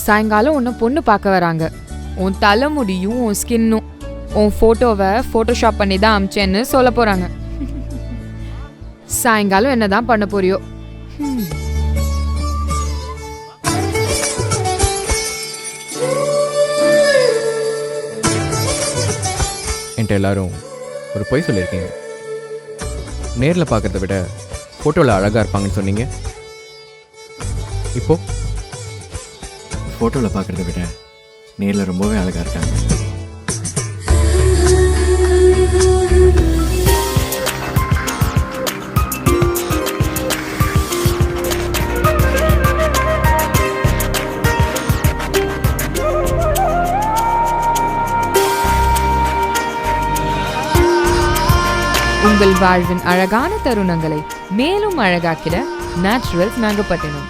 சாயங்காலம் உன்னை பொண்ணு பார்க்க வராங்க. உன் தலைமுடியும் உன் ஸ்கின்னும் உன் ஃபோட்டோவை ஃபோட்டோஷாப் பண்ணி தான் அமிச்சேன்னு சொல்ல போறாங்க. சாயங்காலம் என்னதான் பண்ண போறியோ? என்கிட்ட எல்லாரும் ஒரு பொய் சொல்லியிருக்கீங்க. நேரில் பார்க்குறத விட ஃபோட்டோவில் அழகாக இருப்பாங்கன்னு சொன்னீங்க. இப்போது ஃபோட்டோவில் பார்க்குறத விட நேரில் ரொம்பவே அழகாக இருக்காங்க. உங்கள் வாழ்வின் அழகான தருணங்களை மேலும் அழகாக்கிட நேச்சுரல்ஸ் நாகப்பட்டினம்.